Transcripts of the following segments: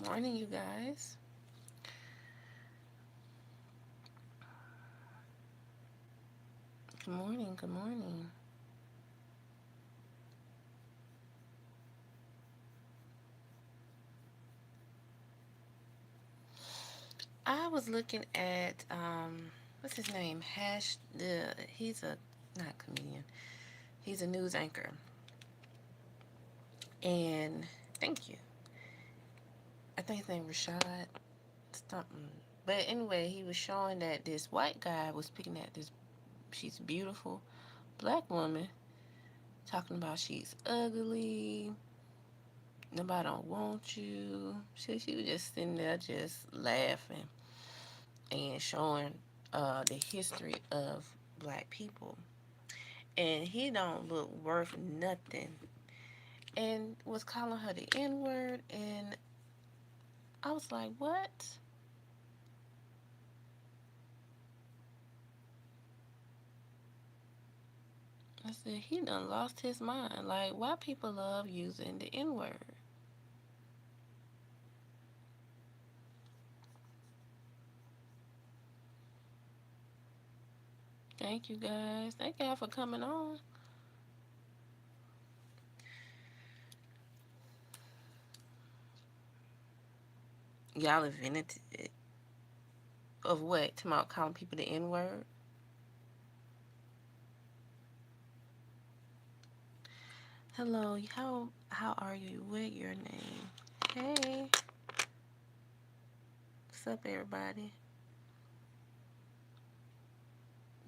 Morning, you guys. Good morning. Good morning. I was looking at what's his name? He's a not comedian. He's a news anchor. And thank you. I think his name Rashad something. But anyway, he was showing that this white guy was picking at this. She's beautiful black woman, talking about she's ugly. Nobody don't want you. She was just sitting there, just laughing and showing the history of black people. And he don't look worth nothing. And was calling her the N word, and I was like, what? I said, he done lost his mind. Like, why people love using the N word? Thank you guys. Thank y'all for coming on. Y'all invented it. Of what? To calling people the N word? Hello, how are you? What your name? Hey, what's up, everybody?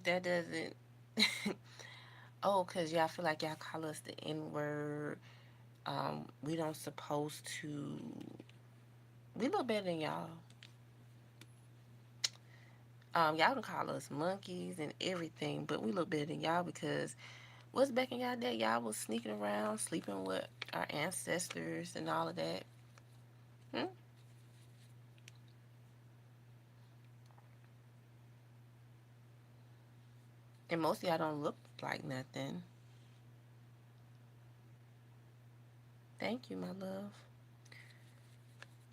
That doesn't. Oh, cause y'all feel like y'all call us the N word. We don't supposed to. We look better than y'all. Y'all can call us monkeys and everything, but we look better than y'all because what's back in y'all day? Y'all was sneaking around, sleeping with our ancestors and all of that. Hmm? And most of y'all don't look like nothing. Thank you, my love.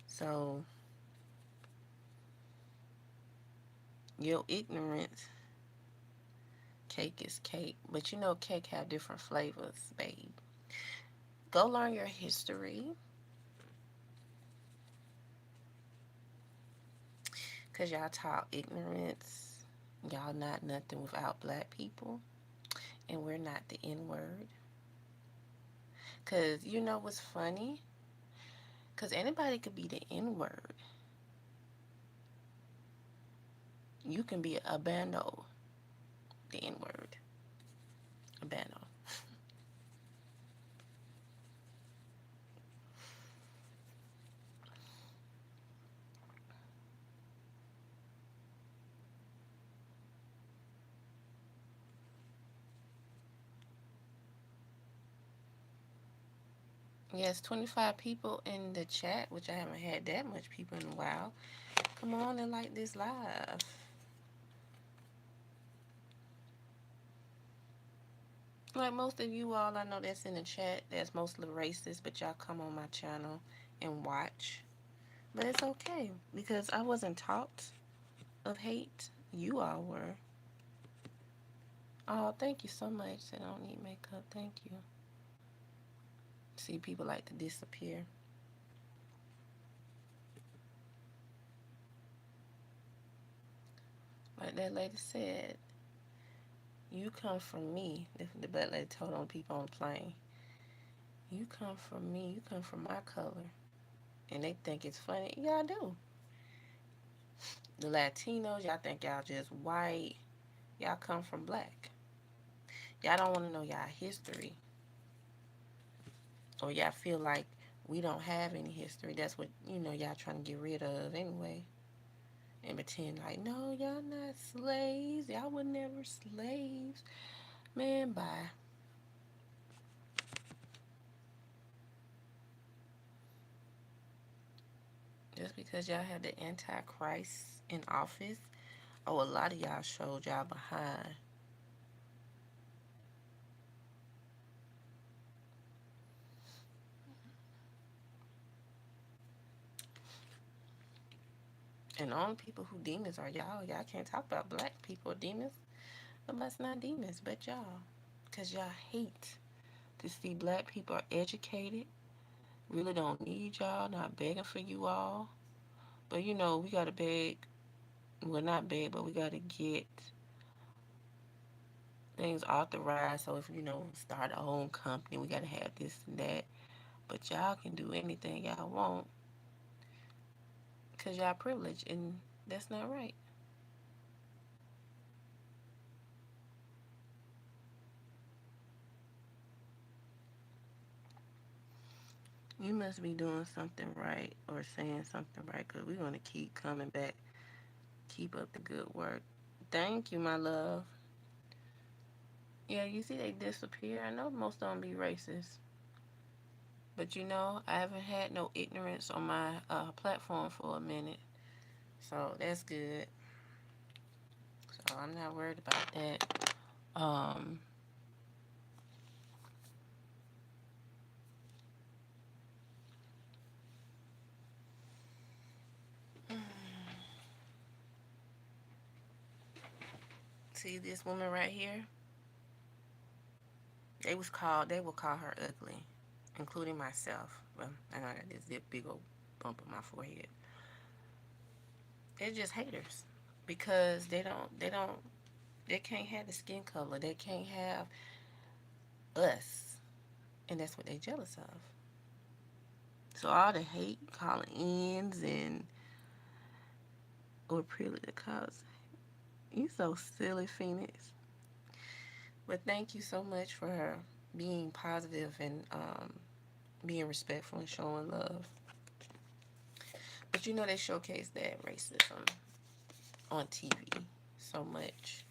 So your ignorance, cake is cake, but you know cake have different flavors, babe. Go learn your history, cause y'all taught ignorance. Y'all not nothing without black people, and we're not the N word. Cause you know what's funny? Cause anybody could be the N word. You can be a bando, the N word, a bando. Yes, 25 people in the chat, which I haven't had that much people in a while. Come on and like this live. Like most of you all I know that's in the chat, that's mostly racist, but y'all come on my channel and watch. But it's okay because I wasn't taught of hate. You all were. Oh, thank you so much. I don't need makeup. Thank you. See, people like to disappear. Like that lady said, you come from me. The black lady told on people on the plane. You come from me. You come from my color. And they think it's funny. Y'all do. The Latinos, y'all think y'all just white. Y'all come from black. Y'all don't want to know y'all history. Or y'all feel like we don't have any history. That's what, y'all trying to get rid of anyway. And pretend like, no, y'all not slaves. Y'all were never slaves. Man, bye. Just because y'all had the Antichrist in office, oh, a lot of y'all showed y'all behind. And the only people who demons are y'all. Y'all can't talk about black people or demons. Nobody's not demons but y'all. Because y'all hate to see black people are educated. Really don't need y'all. Not begging for you all. But we got to beg. Well, not beg, but we got to get things authorized. So if, start our own company, we got to have this and that. But y'all can do anything y'all want because y'all privileged. And that's not right. You must be doing something right or saying something right because we're going to keep coming back. Keep up the good work. Thank you, my love. Yeah, you see they disappear. I know most of them be racist. But I haven't had no ignorance on my platform for a minute. So that's good. So I'm not worried about that. Um, See this woman right here? They will call her ugly, including myself. Well, I know I got this big old bump on my forehead. They're just haters because they can't have the skin color. They can't have us, and that's what they jealous of. So all the hate, calling ins, and or pretty the cause. You so silly, Phoenix. But thank you so much for her being positive and being respectful and showing love. But they showcase that racism on TV so much.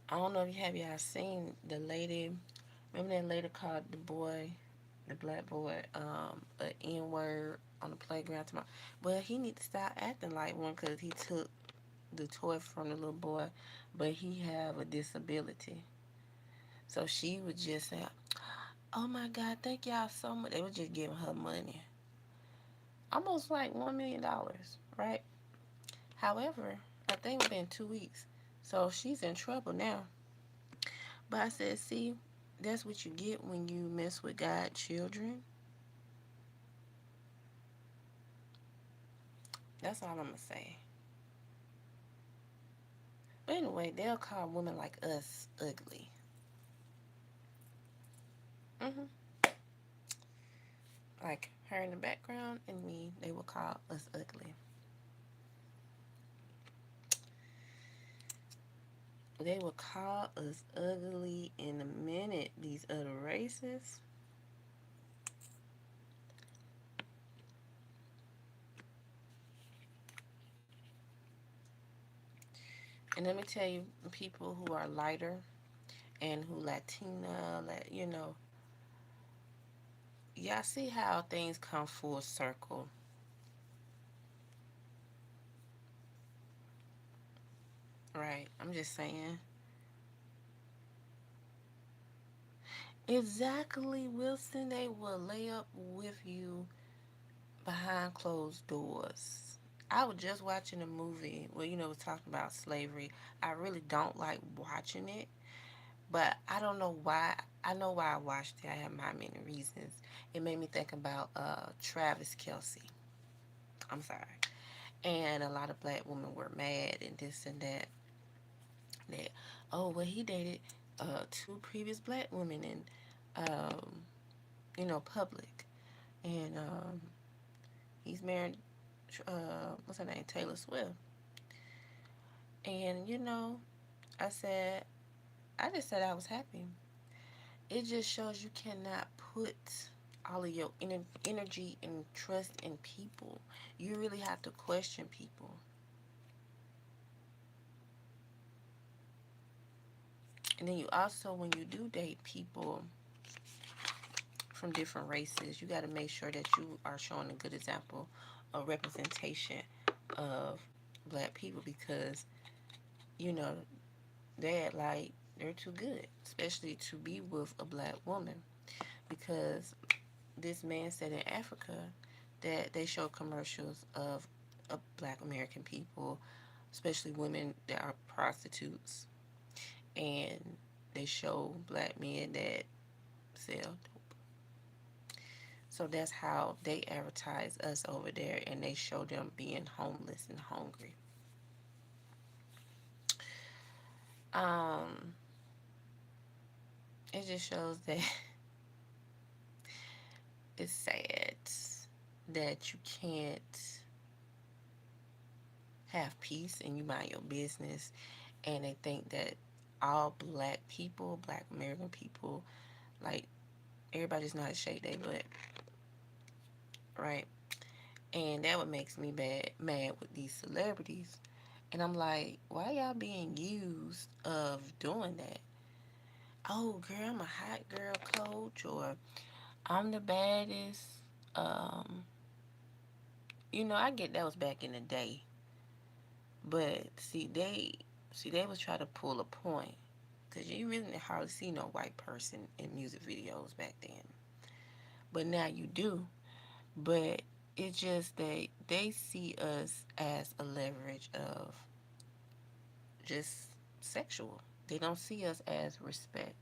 I don't know if y'all seen the lady. Remember that lady called the black boy, an N word on the playground tomorrow. Well, he need to stop acting like one because he took the toy from the little boy, but he have a disability. So she would just say, "Oh my God, thank y'all so much." They were just giving her money, almost like $1 million, right? However, I think within 2 weeks, so she's in trouble now. But I said, see, that's what you get when you mess with God's children. That's all I'm gonna say. But anyway, they'll call women like us ugly. hmm Like her in the background and me, they will call us ugly. They will call us ugly in a minute. These other races. And let me tell you, people who are lighter and who Latina, y'all see how things come full circle, right? I'm just saying. Exactly, Wilson. They will lay up with you behind closed doors. I was just watching a movie where it was talking about slavery. I really don't like watching it, but I don't know why. I know why I watched it. I have my many reasons. It made me think about Travis Kelsey. I'm sorry. And a lot of black women were mad and this and that. That oh well, he dated two previous black women in public, and he's married. What's her name? Taylor Swift. And I said, I just said I was happy. It just shows you cannot put all of your energy and trust in people. You really have to question people. And then you also, when you do date people from different races, you got to make sure that you are showing a good example of representation of black people because, you know, they're too good, especially to be with a black woman because this man said in Africa that they show commercials of black American people, especially women that are prostitutes, and they show black men that sell dope. So that's how they advertise us over there, and they show them being homeless and hungry. Um, it just shows that it's sad that you can't have peace and you mind your business, and they think that all black people, black American people, like everybody's not a shake their butt, right? And that what makes me mad with these celebrities. And I'm like, why y'all being used of doing that? Oh, girl, I'm a hot girl coach, or I'm the baddest. Um, I get that was back in the day, but they was trying to pull a point, cause you really didn't hardly see no white person in music videos back then. But now you do. But it's just that they see us as a leverage of just sexual. They don't see us as respect.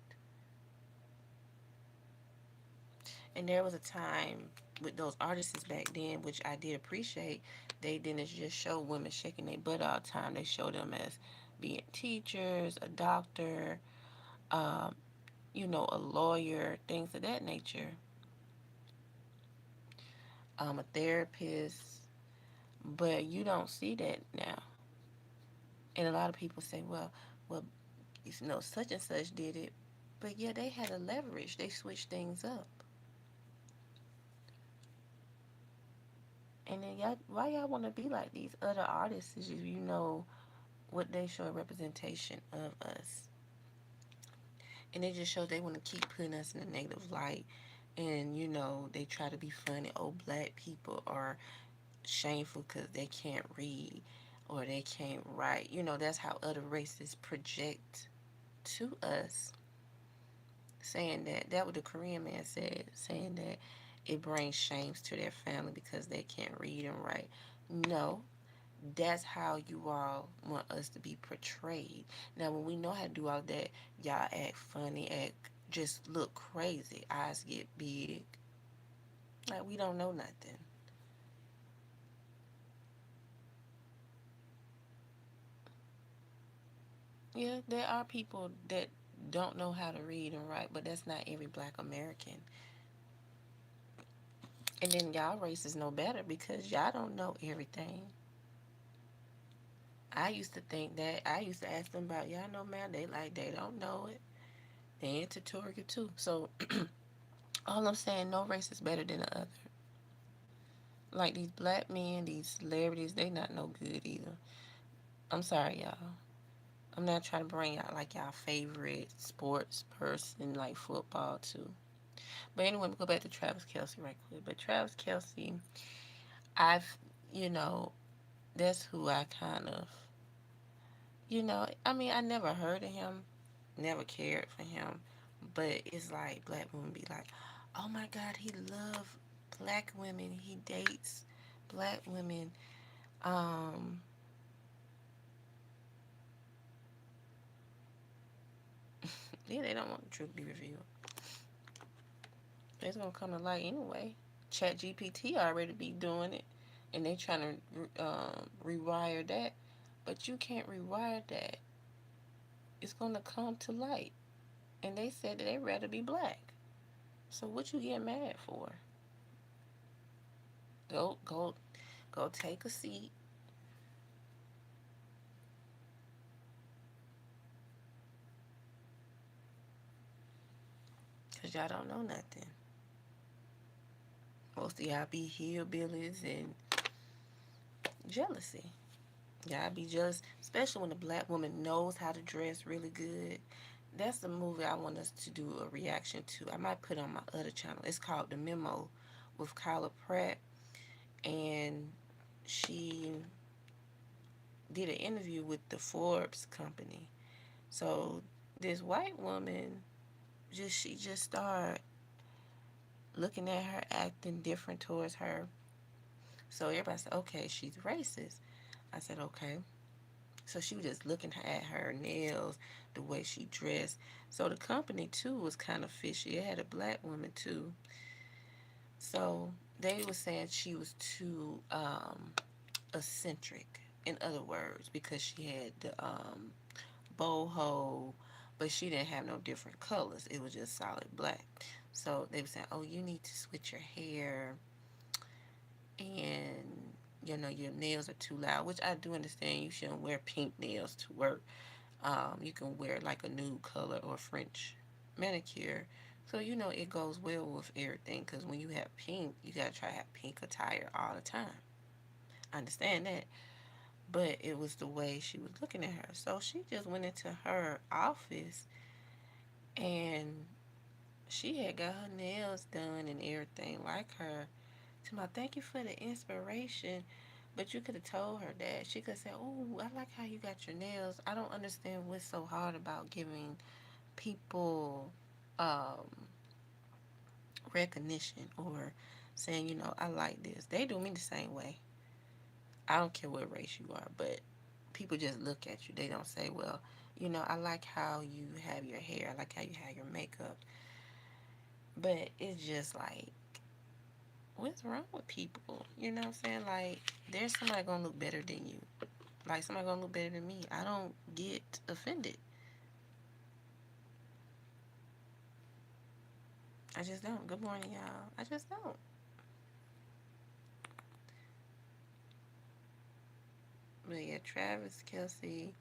And there was a time with those artists back then, which I did appreciate, they didn't just show women shaking their butt all the time. They showed them as being teachers, a doctor, um, a lawyer, things of that nature, a therapist. But you don't see that now. And a lot of people say, well, such and such did it. But yeah, they had a leverage. They switched things up. And then y'all, why y'all want to be like these other artists? Is you know what they show a representation of us, and they just show they want to keep putting us in a negative light. And they try to be funny. Oh, black people are shameful because they can't read or they can't write. That's how other races project to us, saying that what the Korean man said, saying that it brings shames to their family because they can't read and write. No, that's how you all want us to be portrayed. Now, when we know how to do all that, y'all act funny, just look crazy, eyes get big, like we don't know nothing. Yeah, there are people that don't know how to read and write, but that's not every black American. And then y'all races know better because y'all don't know everything. I used to think that. I used to ask them about, y'all know, man, they don't know it. They into tutorial too. So all I'm saying, no race is better than the other. Like these black men, these celebrities, they not no good either. I'm sorry, y'all. I'm not trying to bring out like y'all favorite sports person like football too. But anyway, we go back to Travis Kelsey right quick. But Travis Kelsey, I've, you know, that's who I kind of, I mean, I never heard of him, never cared for him. But it's like black women be like, oh my God, he love black women. He dates black women. Um, yeah, they don't want the truth to be revealed. It's gonna come to light anyway. Chat GPT already be doing it, and they trying to rewire that, but you can't rewire that. It's gonna come to light, and they said that they rather be black. So what you get mad for? Go go go take a seat, cause y'all don't know nothing. Most of y'all be hillbillies and jealousy. Y'all be jealous, especially when a black woman knows how to dress really good. That's the movie I want us to do a reaction to. I might put it on my other channel. It's called The Memo with Kyla Pratt. And she did an interview with the Forbes company. So this white woman she just started looking at her, acting different towards her. So everybody said, okay, she's racist. I said, okay. So she was just looking at her nails, the way she dressed. So the company too was kind of fishy. It had a black woman too. So they were saying she was too eccentric. In other words, because she had the boho, but she didn't have no different colors. It was just solid black. So they were saying, "Oh, you need to switch your hair, and your nails are too loud." Which I do understand. You shouldn't wear pink nails to work. You can wear like a nude color or French manicure. So it goes well with everything. Because when you have pink, you gotta try to have pink attire all the time. I understand that. But it was the way she was looking at her. So she just went into her office and she had got her nails done and everything like her. To my thank you for the inspiration. But you could have told her that. She could have said, "Oh, I like how you got your nails. I don't understand what's so hard about giving people um, recognition or saying, I like this." They do me the same way. I don't care what race you are, but people just look at you. They don't say, well, I like how you have your hair. I like how you have your makeup. But it's just like, what's wrong with people? You know what I'm saying? Like, there's somebody gonna look better than you. Like, somebody gonna look better than me. I don't get offended. I just don't. Good morning, y'all. I just don't. But yeah, Travis Kelsey,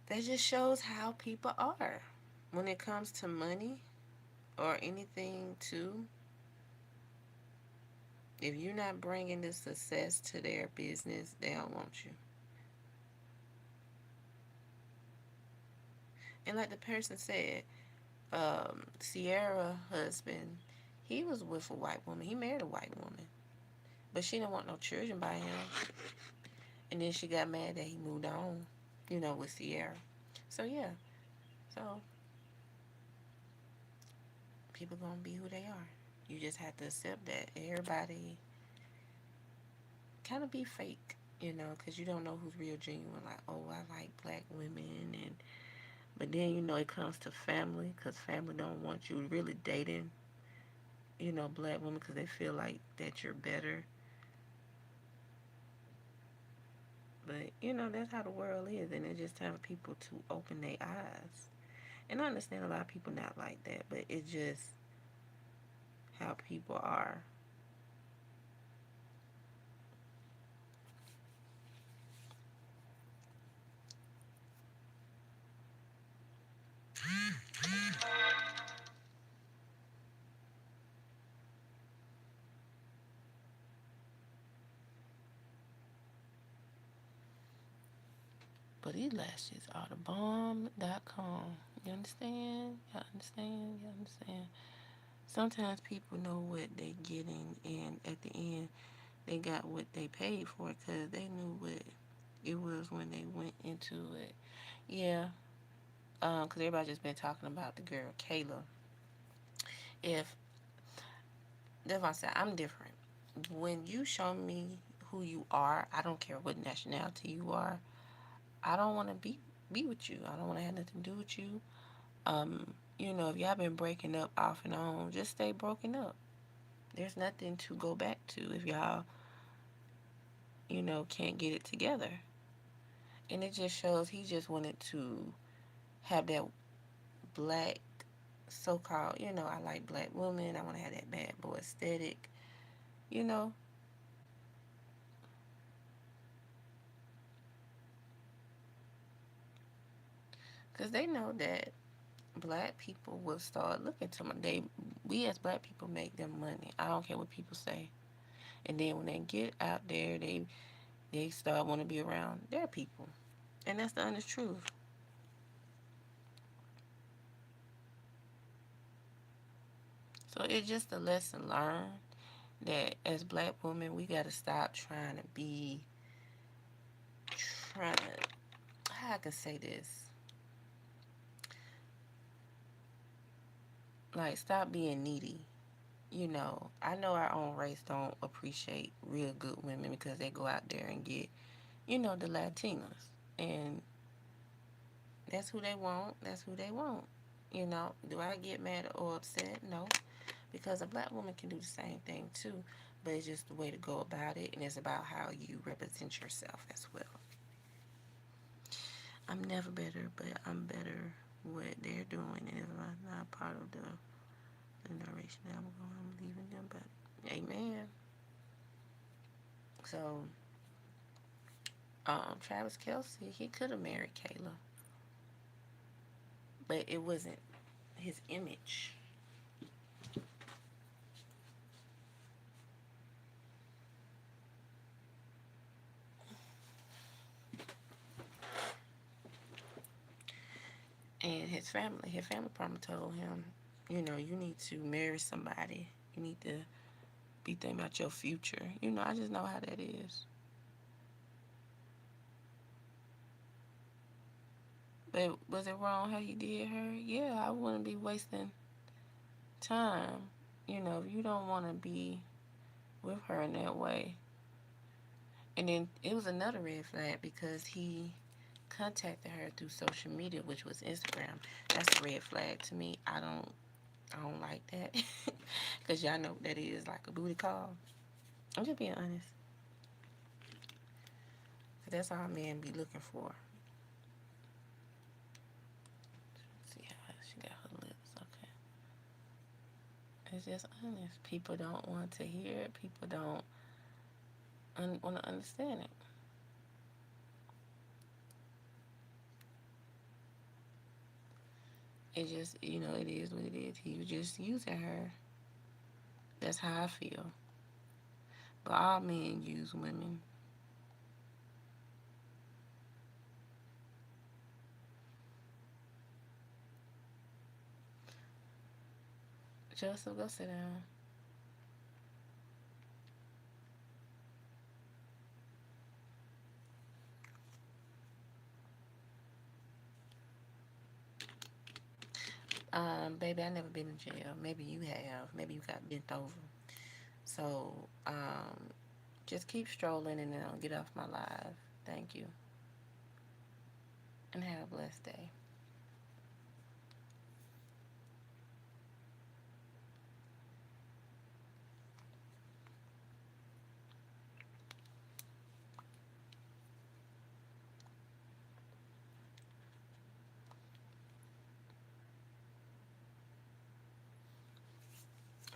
that just shows how people are. When it comes to money or anything, too, if you're not bringing the success to their business, they don't want you. And like the person said, Sierra husband, he was with a white woman. He married a white woman, but she didn't want no children by him. And then she got mad that he moved on, with Sierra. So yeah, so people gonna be who they are. You just have to accept that everybody kind of be fake, because you don't know who's real genuine. Like, oh, I like black women, and but then it comes to family, because family don't want you really dating, black women, because they feel like that you're better. But that's how the world is, and it's just time for people to open their eyes. And I understand a lot of people not like that, but it's just how people are. But these lashes are the bomb.com. You understand? You understand? You understand? Sometimes people know what they're getting, and at the end, they got what they paid for because they knew what it was when they went into it. Yeah, because everybody just been talking about the girl Kayla. If that's what I said, I'm different. When you show me who you are, I don't care what nationality you are. I don't want to be with you. I don't want to have nothing to do with you. If y'all been breaking up off and on, just stay broken up. There's nothing to go back to if y'all, can't get it together. And it just shows he just wanted to have that black so called, I like black women. I want to have that bad boy aesthetic, you know, because they know that black people will start looking to them. We as black people make them money. I don't care what people say. And then when they get out there, they start want to be around their people. And that's the honest truth. So it's just a lesson learned that as black women, we got to stop trying to be, trying to, how I can say this, like stop being needy. I know our own race don't appreciate real good women because they go out there and get, the Latinas. And that's who they want. That's who they want. Do I get mad or upset? No, because a black woman can do the same thing too, but it's just the way to go about it, and it's about how you represent yourself as well. I'm never better, but I'm better what they're doing, and if I'm not part of the narration that I'm leaving them, but amen. So, Travis Kelsey, he could have married Kayla, but it wasn't his image. And his family probably told him, you need to marry somebody. You need to be thinking about your future. I just know how that is. But was it wrong how he did her? Yeah, I wouldn't be wasting time. If you don't want to be with her in that way. And then it was another red flag because he contacted her through social media, which was Instagram. That's a red flag to me. I don't like that. Cause y'all know what that is, like a booty call. I'm just being honest. Cause that's all men be looking for. Let's see how she got her lips. Okay. It's just honest. People don't want to hear it. People don't want to understand it. It just, it is what it is. He was just using her. That's how I feel. But all men use women. Joseph, go sit down. Baby, I never been in jail. Maybe you have. Maybe you got bent over. So, just keep strolling and then I'll get off my live. Thank you. And have a blessed day.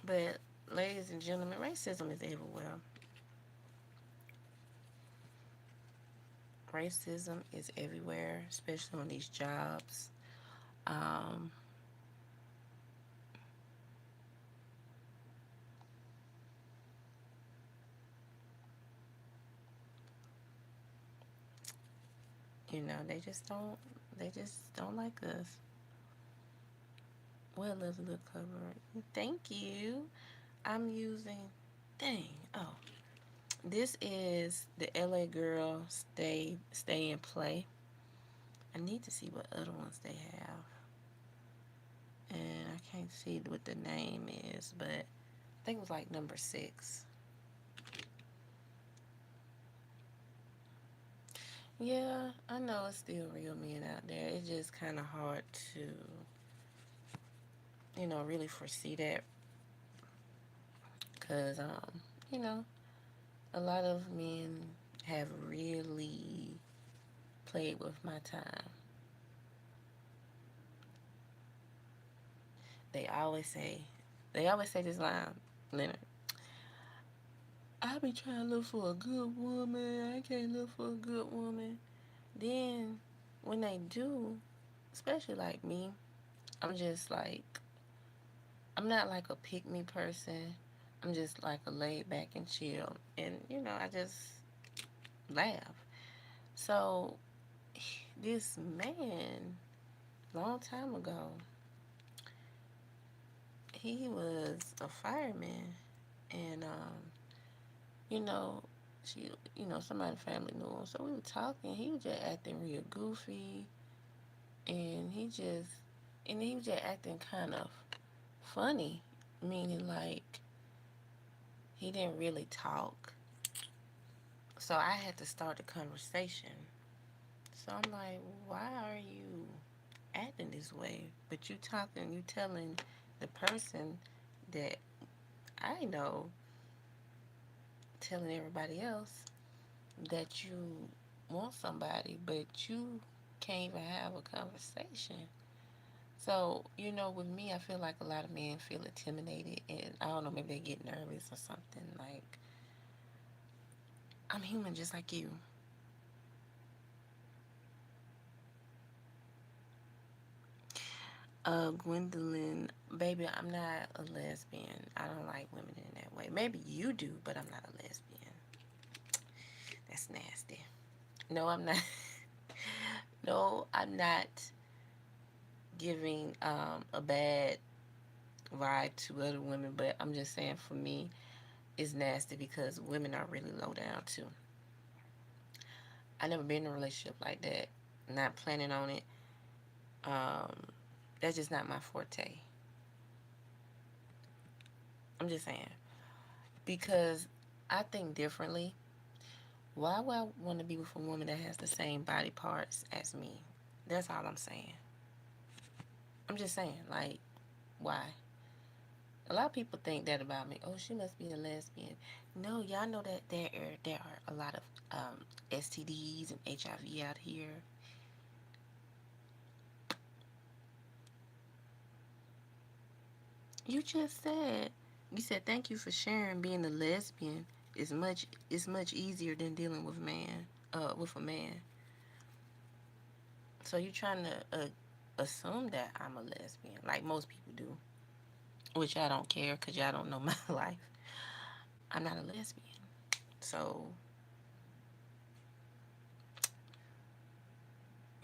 But, ladies and gentlemen, racism is everywhere. Racism is everywhere, especially on these jobs. Um, they just don't like us. Well, let's look cover. Thank you. I'm using, dang, oh, this is the LA Girl Stay and Play. I need to see what other ones they have. And I can't see what the name is, but I think it was like number 6. Yeah, I know it's still real men out there. It's just kind of hard to, really foresee that. Because, you know, a lot of men have really played with my time. They always say, they always say this line, Leonard. I be trying to look for a good woman. I can't look for a good woman. Then when they do, especially like me, I'm just like, I'm not like a pick me person. I'm just like a laid back and chill. And, I just laugh. So this man, long time ago, he was a fireman. And, you know, she, somebody in the family knew him. So we were talking. He was just acting real goofy. And he was just acting kind of funny. Meaning, like, he didn't really talk. So I had to start the conversation. So I'm like, why are you acting this way? But you talking, you telling the person that I know, telling everybody else that you want somebody, but you can't even have a conversation. So, with me, I feel like a lot of men feel intimidated, and I don't know, maybe they get nervous or something. Like, I'm human just like you. Gwendolyn, baby, I'm not a lesbian. I don't like women in that way. Maybe you do, but I'm not a lesbian. That's nasty. No, I'm not. No, I'm not giving a bad vibe to other women, but I'm just saying for me, it's nasty because women are really low down too. I never been in a relationship like that. Not planning on it. Um, that's just not my forte. I'm just saying because I think differently. Why would I want to be with a woman that has the same body parts as me? That's all I'm saying. I'm just saying, like, why? A lot of people think that about me. Oh, she must be a lesbian. No, y'all know that there are a lot of STDs and HIV out here. You just said thank you for sharing. Being a lesbian is much easier than dealing with a man. So you trying to assume that I'm a lesbian, like most people do, which I don't care because y'all don't know my life. I'm not a lesbian. So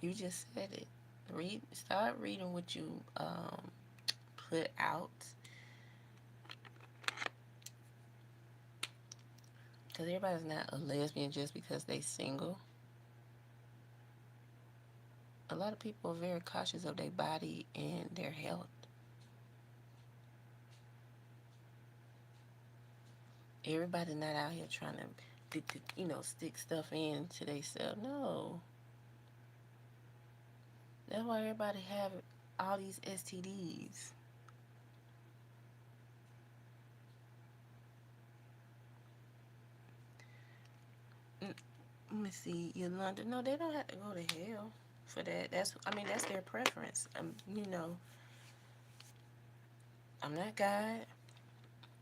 you just said it. Start reading what you put out, because everybody's not a lesbian just because they single. A lot of people are very cautious of their body and their health. Everybody's not out here trying to stick stuff into themselves. No, that's why everybody have all these STDs. Let me see, Yolanda. No, they don't have to go to hell for that. That's their preference. I'm not God,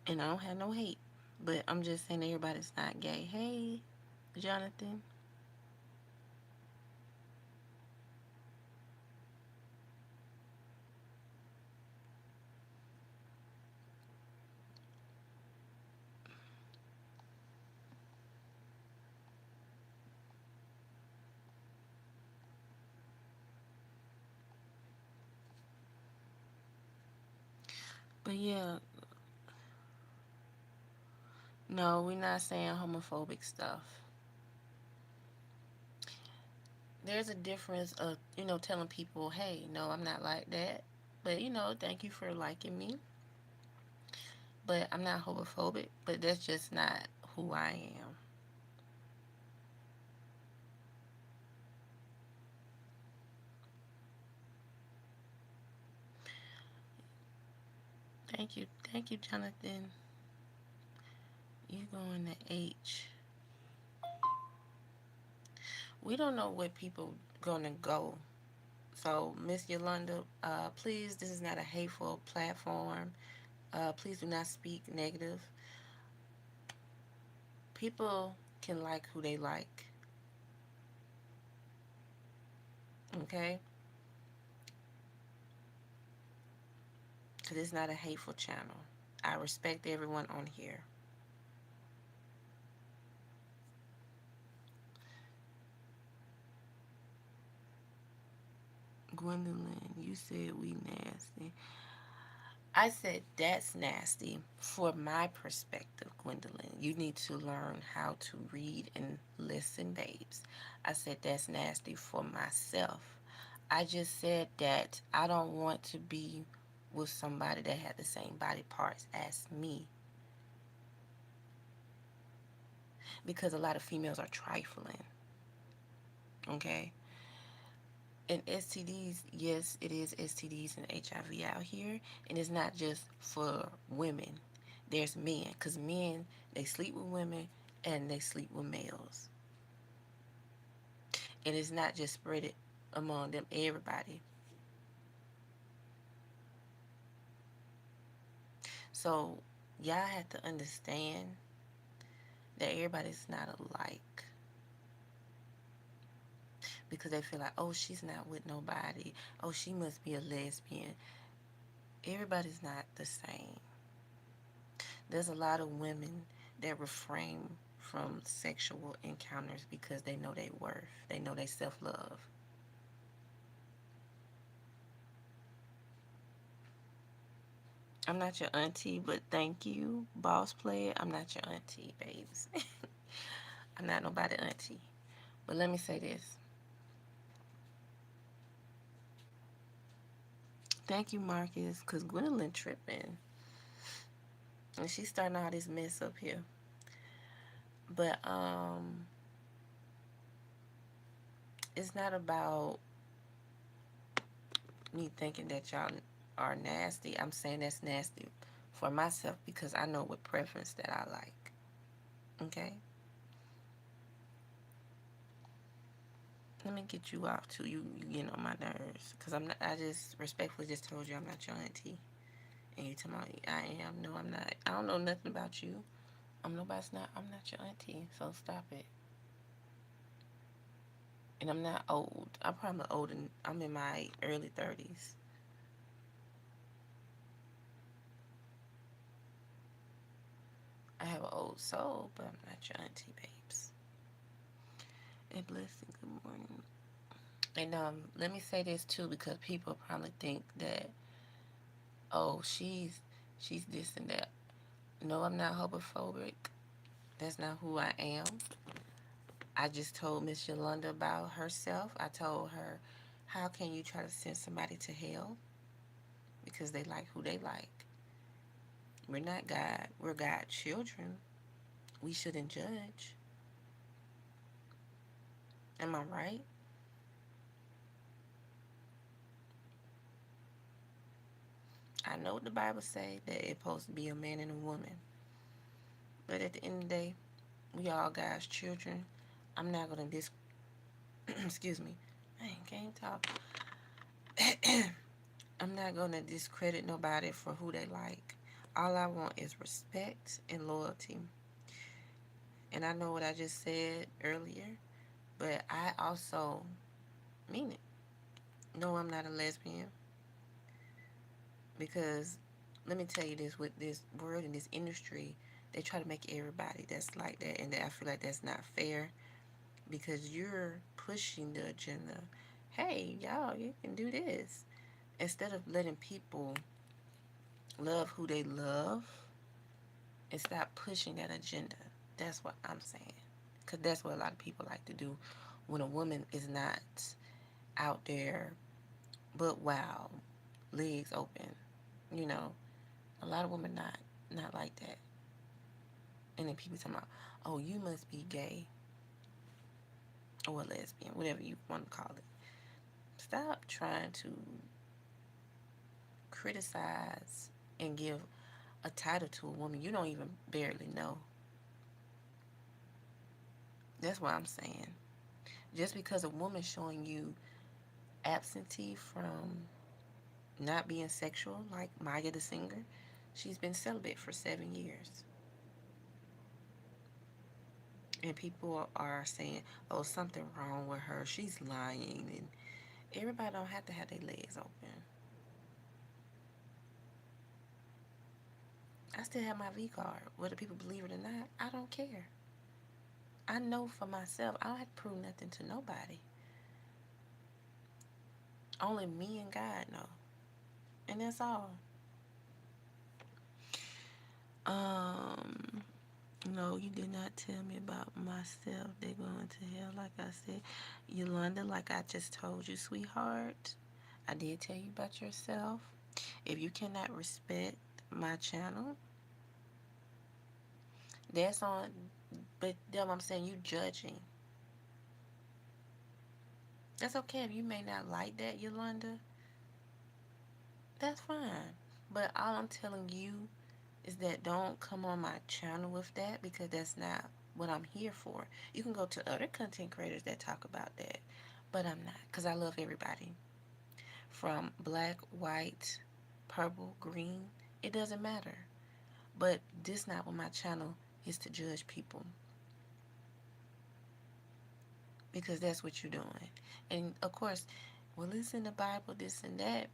and I don't have no hate. But I'm just saying everybody's not gay. Hey, Jonathan. But yeah, no, we're not saying homophobic stuff. There's a difference of, telling people, hey, no, I'm not like that. But, thank you for liking me. But I'm not homophobic. But that's just not who I am. Thank you. Thank you, Jonathan. You going to H. We don't know where people going to go. So, Miss Yolanda, please, this is not a hateful platform. Please do not speak negative. People can like who they like. Okay? Because it's not a hateful channel. I respect everyone on here. Gwendolyn, you said we nasty. I said that's nasty for my perspective, Gwendolyn. You need to learn how to read and listen, babes. I said that's nasty for myself. I just said that I don't want to be with somebody that had the same body parts as me. because a lot of females are trifling. Okay. And STDs, yes, it is STDs and HIV out here, and it's not just for women. There's men, because men, they sleep with women and they sleep with males. And it's not just spread it among them, everybody. So y'all have to understand that everybody's not alike, because they feel like, oh, she's not with nobody. Oh, she must be a lesbian. Everybody's not the same. There's a lot of women that refrain from sexual encounters because they know their worth. They know they self-love. I'm not your auntie, but thank you, boss player. I'm not your auntie, babes. I'm not nobody auntie. But let me say this. Thank you, Marcus, because Gwendolyn tripping. And she's starting all this mess up here. But it's not about me thinking that y'all are nasty. I'm saying that's nasty for myself because I know what preference that I like. Okay? Let me get you off too. You getting on my nerves. Cause I'm not, I just respectfully just told you I'm not your auntie. And you tell me I am. No, I'm not. I don't know nothing about you. I'm not your auntie. So stop it. And I'm not old. I'm probably old and I'm in my early 30s. I have an old soul, but I'm not your auntie, babes. And blessing, good morning. And let me say this too, because people probably think that, oh, she's this and that. No, I'm not homophobic. That's not who I am. I just told Miss Yolanda about herself. I told her, how can you try to send somebody to hell because they like who they like? We're not God. We're God's children. We shouldn't judge. Am I right? I know what the Bible say that it's supposed to be a man and a woman. But at the end of the day, we all God's children. I'm not gonna excuse me. I can't talk. I'm not gonna discredit nobody for who they like. All I want is respect and loyalty. And I know what I just said earlier, but I also mean it. No, I'm not a lesbian because let me tell you this, with this world and this industry, they try to make everybody that's like that, and I feel like that's not fair because you're pushing the agenda. Hey, y'all, you can do this. Instead of letting people love who they love and stop pushing that agenda. That's what I'm saying. Because that's what a lot of people like to do when a woman is not out there, but wow, legs open. You know, a lot of women not like that. And then people talking about, oh, you must be gay or a lesbian, whatever you want to call it. Stop trying to criticize and give a title to a woman you don't even barely know. That's what I'm saying. Just because a woman's showing you absentee from not being sexual, like Maya the singer, she's been celibate for 7 years. And people are saying, oh, something wrong with her. She's lying. And everybody don't have to have their legs open. I still have my V card. Whether people believe it or not, I don't care. I know for myself, I don't have to prove nothing to nobody. Only me and God know. And that's all. Um, no, you did not tell me about myself. They're going to hell, like I said. Yolanda, like I just told you, sweetheart, I did tell you about yourself. If you cannot respect my channel, that's on But then I'm saying, you judging. That's okay if you may not like that, Yolanda. That's fine. But all I'm telling you is that don't come on my channel with that, because that's not what I'm here for. You can go to other content creators that talk about that, but I'm not, because I love everybody. From black, white, purple, green, it doesn't matter. But this not what my channel is, to judge people, because that's what you're doing. And of course, well, it's in the Bible, this and that.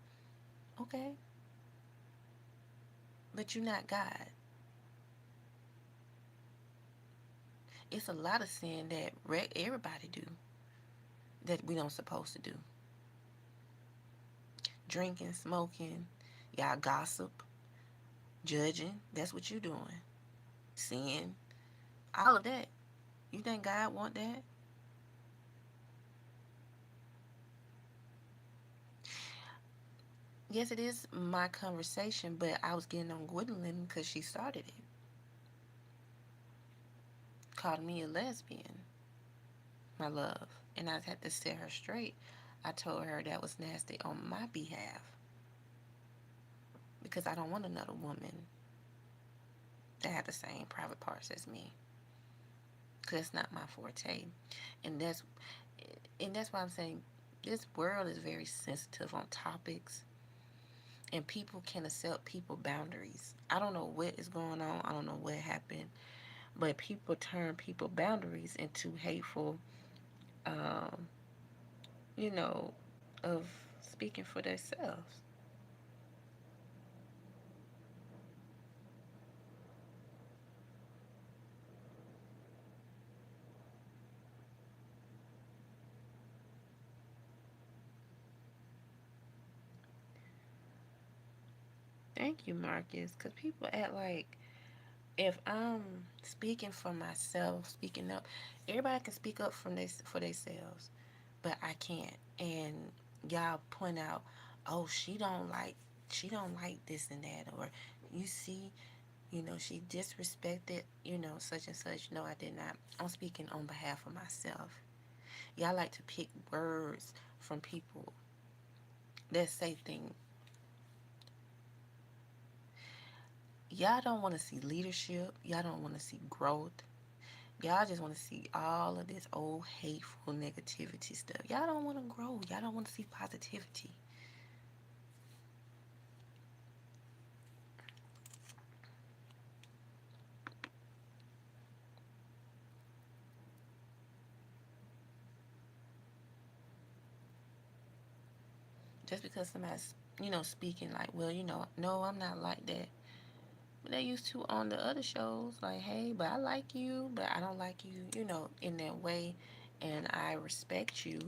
Okay, but you're not God. It's a lot of sin that everybody do that we don't supposed to do. Drinking, smoking, y'all gossip, judging. That's what you doing. Sin, all of that. You think God want that? Yes, it is my conversation, but I was getting on Gwendolyn because she started it. Called me a lesbian, my love. And I had to set her straight. I told her that was nasty on my behalf, because I don't want another woman that had the same private parts as me. Because that's not my forte. And that's why I'm saying this world is very sensitive on topics, and people can accept people boundaries. I don't know what is going on. I don't know what happened, but people turn people boundaries into hateful, um, you know, of speaking for themselves. Thank you, Marcus. Because people act like if I'm speaking for myself, speaking up, everybody can speak up for themselves, but I can't. And y'all point out, oh, she don't like this and that, or you see, she disrespected, such and such. No, I did not. I'm speaking on behalf of myself. Y'all like to pick words from people that say things. Y'all don't want to see leadership. Y'all don't want to see growth. Y'all just want to see all of this old hateful negativity stuff. Y'all don't want to grow. Y'all don't want to see positivity. Just because somebody's, speaking like, well, no, I'm not like that. But they used to on the other shows, like, hey, but I like you, but I don't like you, in that way. And I respect you,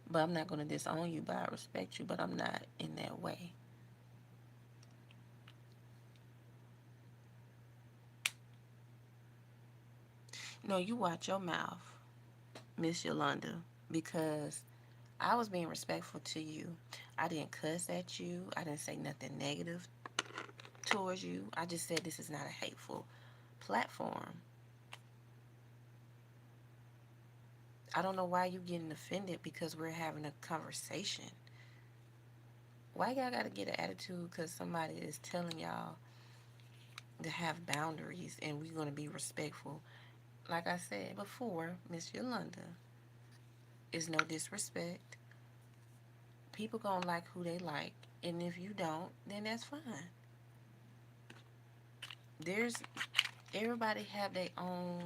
but I'm not going to disown you, but I respect you, but I'm not in that way. No, you watch your mouth, Miss Yolanda, because I was being respectful to you. I didn't cuss at you. I didn't say nothing negative towards you. I just said this is not a hateful platform. I don't know why you getting offended because we're having a conversation. Why y'all gotta get an attitude because somebody is telling y'all to have boundaries and we're gonna be respectful? Like I said before, Miss Yolanda, is no disrespect. People gonna like who they like, and if you don't, then that's fine. There's Everybody have their own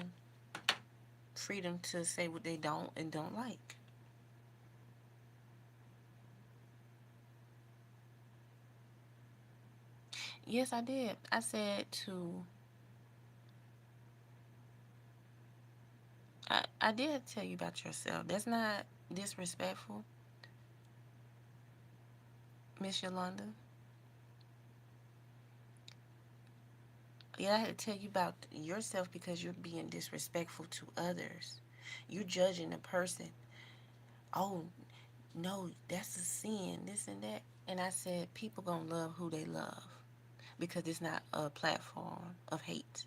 freedom to say what they don't and don't like. Yes, I did. I said I did tell you about yourself. That's not disrespectful, Miss Yolanda. Yeah, I had to tell you about yourself because you're being disrespectful to others. You're judging a person. Oh, no, that's a sin, this and that. And I said, people gonna love who they love because it's not a platform of hate.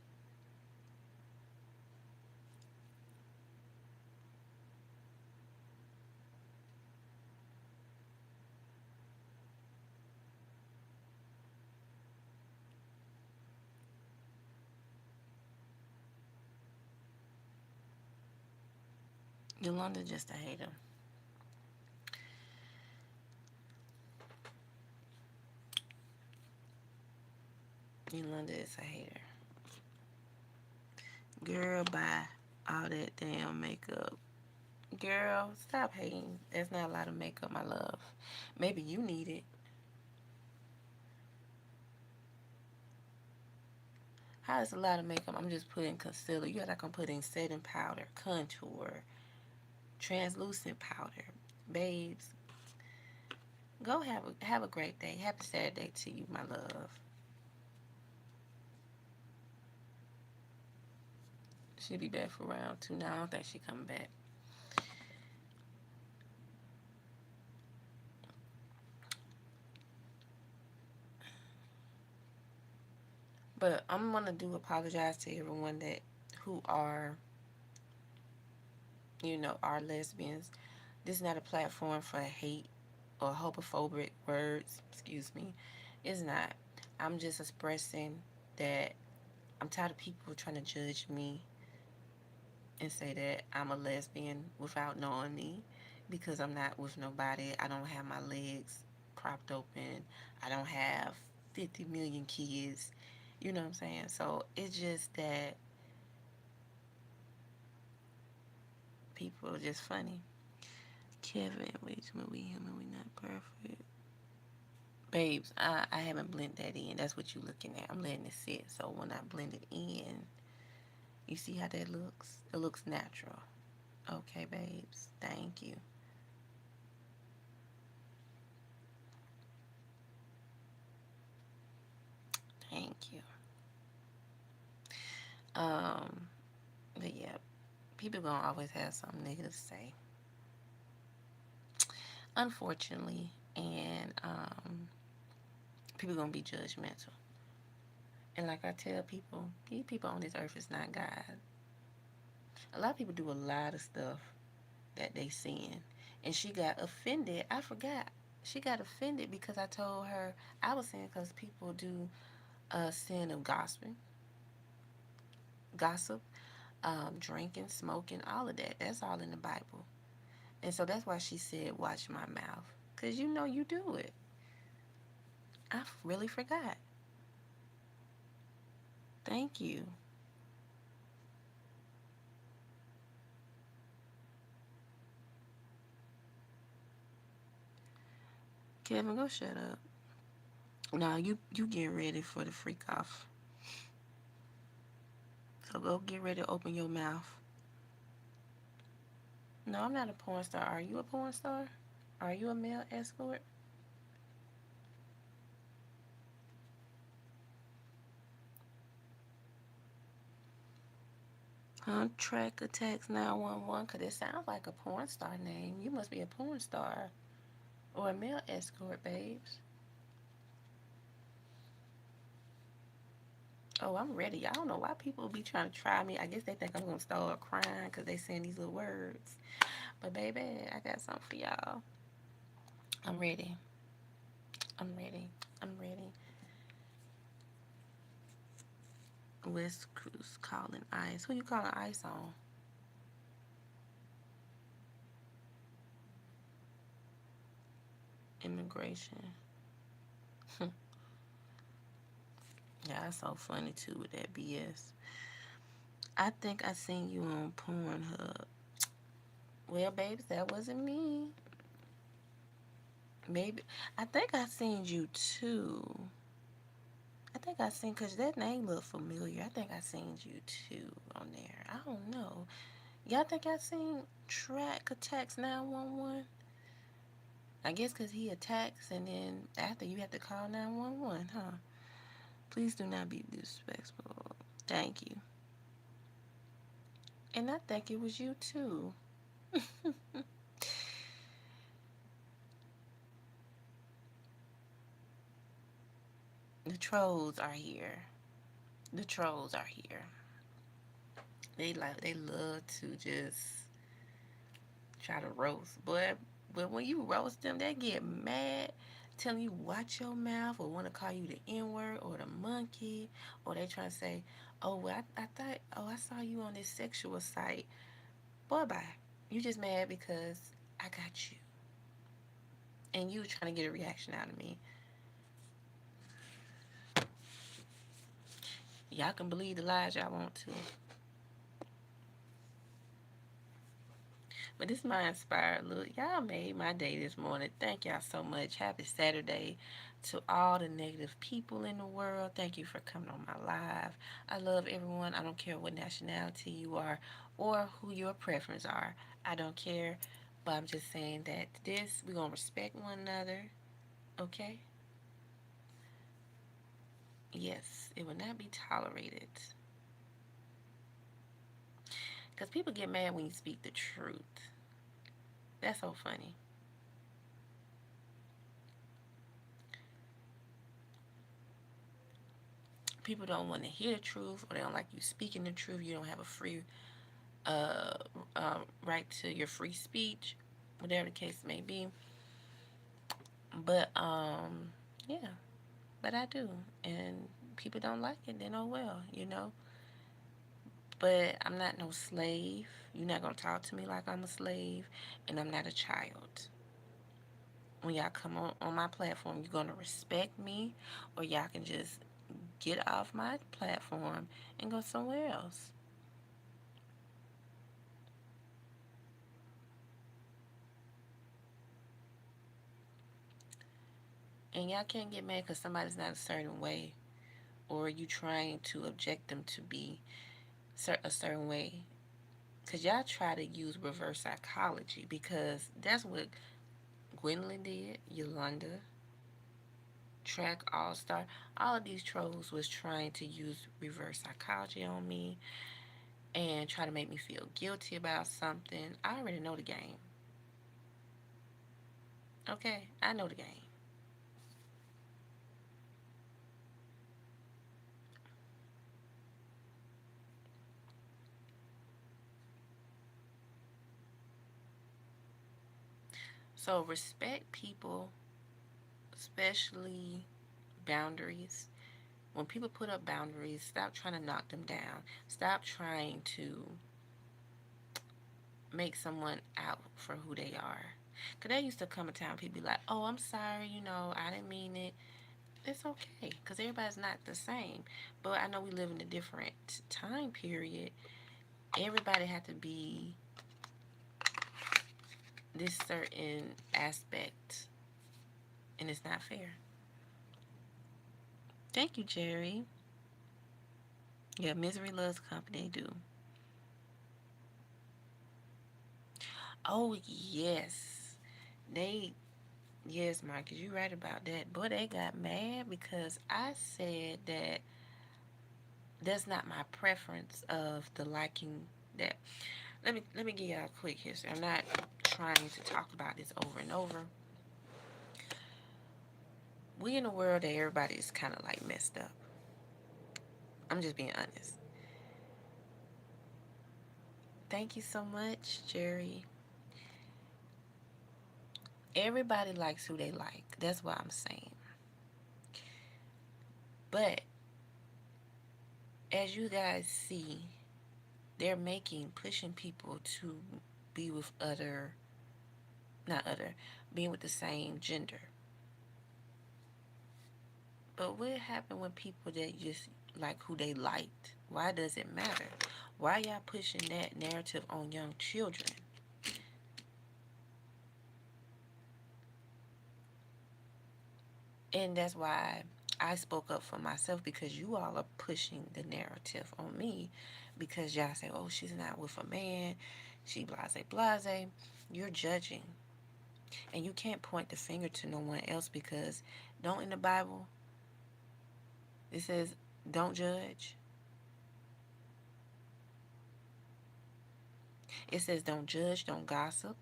Yolanda just a hater. Yolanda is a hater. Girl, buy all that damn makeup. Girl, stop hating. There's not a lot of makeup, my love. Maybe you need it. How is a lot of makeup? I'm just putting concealer. You got like I'm putting setting powder, contour, translucent powder. Babes, go have a great day. Happy Saturday to you, my love. She'll be back for round two. Now I don't think she coming back. But I'm gonna do apologize to everyone that who are, are lesbians. This is not a platform for hate or homophobic words. Excuse me. It's not. I'm just expressing that I'm tired of people trying to judge me and say that I'm a lesbian without knowing me because I'm not with nobody. I don't have my legs propped open. I don't have 50 million kids. You know what I'm saying? So it's just that people are just funny. Kevin, wait a minute, we human, we not perfect. Babes, I haven't blended that in. That's what you're looking at. I'm letting it sit. So when I blend it in, you see how that looks? It looks natural. Okay, babes. Thank you. Thank you. Um, but yeah, people gonna always have something negative to say, unfortunately, and people gonna be judgmental. And like I tell people, these people on this earth is not God. A lot of people do a lot of stuff that they sin, and she got offended. I forgot. She got offended because I told her I was saying because people do a sin of gossip, drinking, smoking, all of that. That's all in the Bible. And so that's why she said, watch my mouth. Because you know you do it. I really forgot. Thank you. Kevin, go shut up. Now you get ready for the freak off. So go get ready to open your mouth. No, I'm not a porn star. Are you a porn star? Are you a male escort? Contract attacks 911 because it sounds like a porn star name. You must be a porn star or a male escort, babes. Oh, I'm ready. I don't know why people be trying to try me. I guess they think I'm going to start crying because they saying these little words. But, baby, I got something for y'all. I'm ready. I'm ready. I'm ready. West Cruz calling ICE. Who you calling ICE on? Immigration. Yeah, that's so funny, too, with that BS. I think I seen you on Pornhub. Well, babes, that wasn't me. Maybe. I think I seen you, too. I think I seen, because that name looked familiar. I think I seen you, too, on there. I don't know. Y'all think I seen Track Attacks 911? I guess because he attacks and then after you have to call 911, huh? Please do not be disrespectful. Thank you. And I think it was you too. The trolls are here. The trolls are here. They love to just try to roast. But when you roast them, they get mad, telling you watch your mouth or want to call you the N word or the monkey, or they try to say, oh well I thought, oh I saw you on this sexual site. Boy bye. You just mad because I got you. And you were trying to get a reaction out of me. Y'all can believe the lies y'all want to. But this is my inspired look. Y'all made my day this morning. Thank y'all so much. Happy Saturday to all the negative people in the world. Thank you for coming on my live. I love everyone. I don't care what nationality you are or who your preference are. I don't care. But I'm just saying that this, we're going to respect one another. Okay? Yes, it will not be tolerated. Because people get mad when you speak the truth. That's so funny. People don't want to hear the truth or they don't like you speaking the truth. You don't have a free uh, right to your free speech, whatever the case may be. But yeah, but I do, and people don't like it. Then oh well, you know. But I'm not no slave. You're not gonna talk to me like I'm a slave, and I'm not a child. When y'all come on my platform, you're gonna respect me, or y'all can just get off my platform and go somewhere else. And y'all can't get mad because somebody's not a certain way, or you trying to object them to be a certain way. Because y'all try to use reverse psychology because that's what Gwendolyn did, Yolanda, Track All Star. All of these trolls was trying to use reverse psychology on me and try to make me feel guilty about something. I already know the game. Okay, I know the game. So respect people, especially boundaries. When people put up boundaries, stop trying to knock them down. Stop trying to make someone out for who they are. Because there used to come a time people be like, oh, I'm sorry, I didn't mean it. It's okay because everybody's not the same. But I know we live in a different time period. Everybody had to be this certain aspect, and it's not fair. Thank you, Jerry. Yeah, misery loves company, do. Oh, yes. They, yes, Marcus, you're right about that. But they got mad because I said that that's not my preference of the liking that. Let me give y'all a quick history. I'm not trying to talk about this over and over. We in a world that everybody's kind of like messed up. I'm just being honest. Thank you so much, Jerry. Everybody likes who they like. That's what I'm saying. But as you guys see, they're pushing people to be with not other, being with the same gender. But what happened when people that just like who they liked? Why does it matter? Why y'all pushing that narrative on young children? And that's why I spoke up for myself because you all are pushing the narrative on me because y'all say, oh, she's not with a man. She blase blase. You're judging. And you can't point the finger to no one else because don't in the Bible it says don't judge. It says don't judge, don't gossip,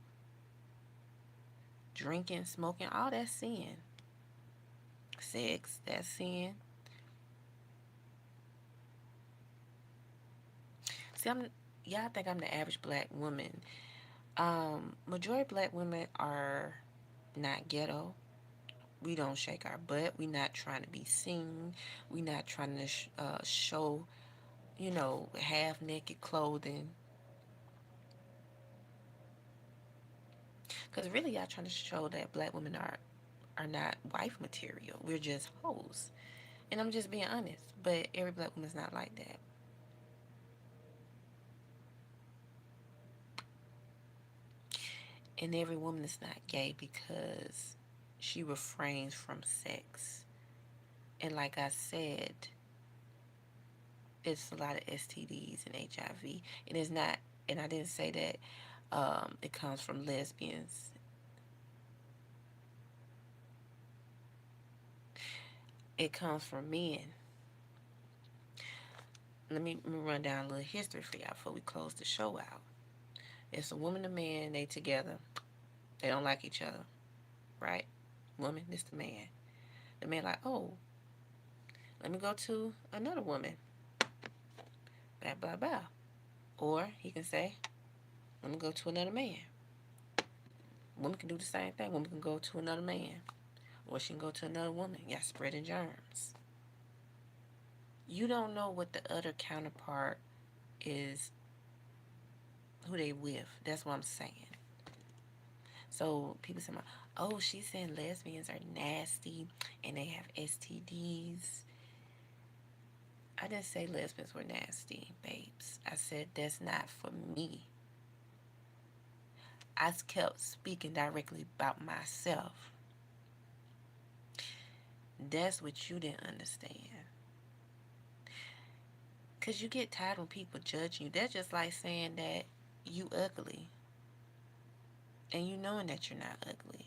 drinking, smoking, all that's sin. Sex, that's sin. See, y'all think I'm the average black woman. Majority black women are not ghetto. We don't shake our butt. We not trying to be seen. We not trying to show, half naked clothing. Because really, y'all trying to show that black women are not wife material. We're just hoes. And I'm just being honest. But every black woman's not like that. And every woman is not gay because she refrains from sex. And like I said, it's a lot of STDs and HIV. And it's not, and I didn't say that it comes from lesbians. It comes from men. Let me run down a little history for y'all before we close the show out. It's a woman and a man, they together. They don't like each other, right? Woman, this the man. The man like, oh, let me go to another woman. Blah blah blah. Or he can say, let me go to another man. Woman can do the same thing. Woman can go to another man. Or she can go to another woman. Y'all spreading germs. You don't know what the other counterpart is, who they with. That's what I'm saying. So people say, oh, she's saying lesbians are nasty and they have STDs. I didn't say lesbians were nasty, babes. I said that's not for me. I kept speaking directly about myself. That's what you didn't understand. Because you get tired when people judge you. That's just like saying that you ugly and you knowing that you're not ugly.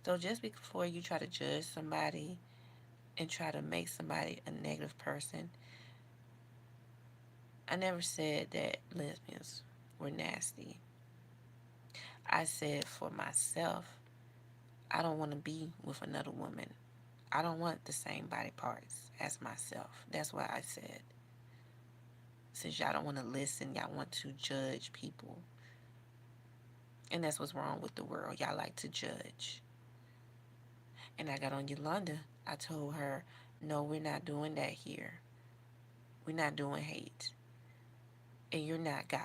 So just before you try to judge somebody and try to make somebody a negative person, I never said that lesbians were nasty. I said for myself, I don't want to be with another woman. I don't want the same body parts as myself. That's what I said. Since y'all don't want to listen, y'all want to judge people. And that's what's wrong with the world. Y'all like to judge. And I got on Yolanda. I told her, no, we're not doing that here. We're not doing hate. And you're not God.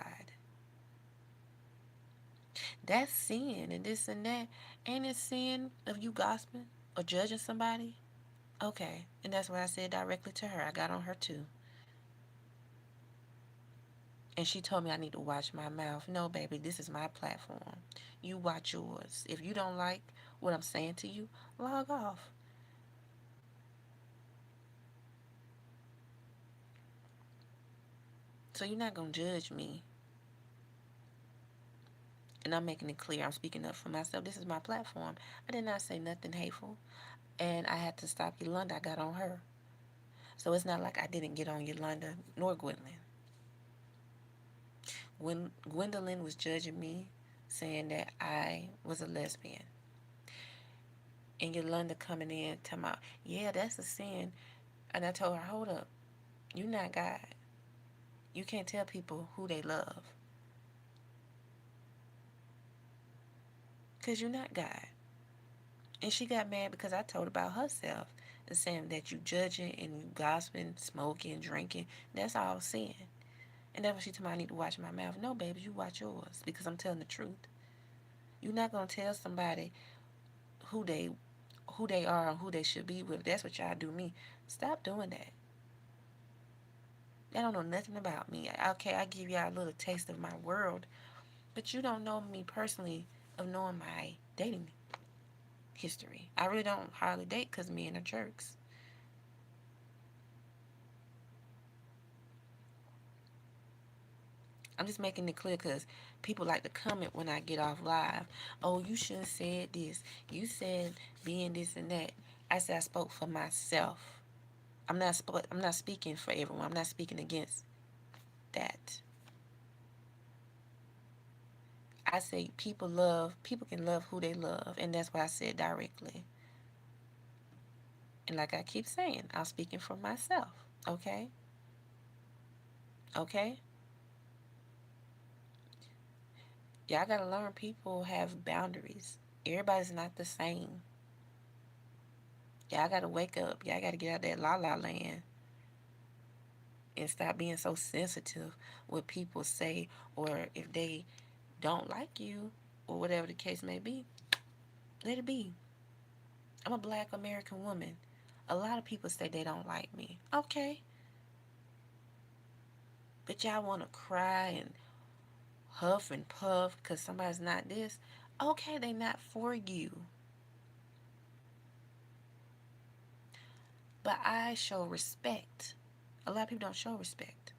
That's sin and this and that. Ain't it sin of you gossiping or judging somebody? Okay. And that's what I said directly to her. I got on her too. And she told me I need to watch my mouth. No, baby, this is my platform. You watch yours. If you don't like what I'm saying to you, log off. So you're not going to judge me. And I'm making it clear. I'm speaking up for myself. This is my platform. I did not say nothing hateful. And I had to stop Yolanda. I got on her. So it's not like I didn't get on Yolanda nor Gwendolyn. When Gwendolyn was judging me, saying that I was a lesbian, and Yolanda coming in talking about, yeah, that's a sin. And I told her, hold up, you're not God. You can't tell people who they love. Because you're not God. And she got mad because I told about herself and saying that you judging and you gossiping, smoking, drinking. That's all sin. And that's what she told me I need to watch my mouth. No, baby, you watch yours because I'm telling the truth. You're not going to tell somebody who they who they are and who they should be with. That's what y'all do me. Stop doing that. They don't know nothing about me. Okay, I give y'all a little taste of my world, but you don't know me personally of knowing my dating history. I really don't hardly date because men are jerks. I'm just making it clear because people like to comment when I get off live. Oh, you shouldn't have said this. You said being this and that. I said I spoke for myself. I'm not speaking for everyone. I'm not speaking against that. I say people can love who they love, and that's what I said directly. And like I keep saying, I'm speaking for myself. Okay? Okay? Y'all gotta learn people have boundaries. Everybody's not the same. Y'all gotta wake up. Y'all gotta get out of that la la land and stop being so sensitive what people say or if they don't like you, or whatever the case may be, let it be. I'm a black American woman. A lot of people say they don't like me. Okay. But y'all want to cry and huff and puff because somebody's not this. Okay, they not for you. But I show respect. A lot of people don't show respect.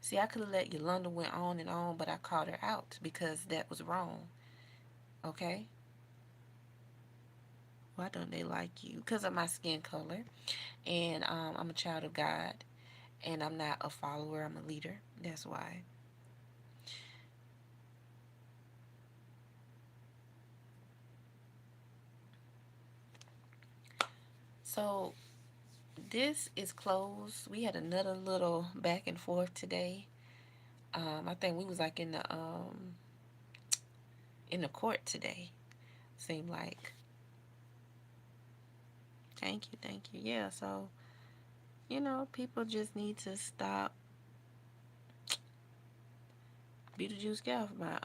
See, I could have let Yolanda went on and on, but I called her out because that was wrong. Okay? Why don't they like you? Because of my skin color. And I'm a child of God. And I'm not a follower, I'm a leader. That's why. So this is closed. We had another little back and forth today. I think we was like in the court today. Seemed like. Thank you. Yeah, so people just need to stop. Beetlejuice, get off my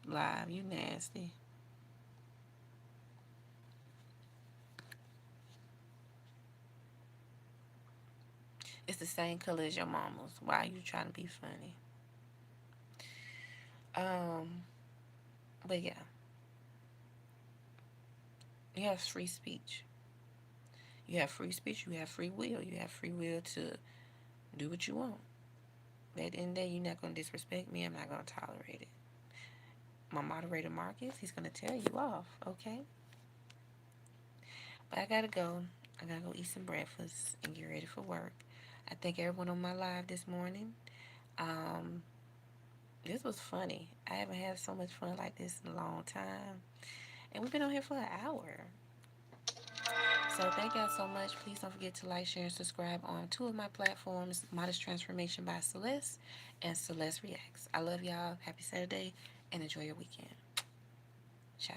live. You nasty. It's the same color as your mama's. Why are you trying to be funny? Um, but yeah, you have free speech. You have free speech. You have free will. You have free will to do what you want. At the end of the day, you're not gonna disrespect me. I'm not gonna tolerate it. My moderator Marcus, he's gonna tell you off. Okay, but I gotta go. I gotta go eat some breakfast and get ready for work. I thank everyone on my live this morning. Um, this was funny. I haven't had so much fun like this in a long time. And we've been on here for an hour. So thank y'all so much. Please don't forget to like, share, and subscribe on two of my platforms, Modest Transformation by Celeste and Celeste Reacts. I love y'all. Happy Saturday and enjoy your weekend. Ciao.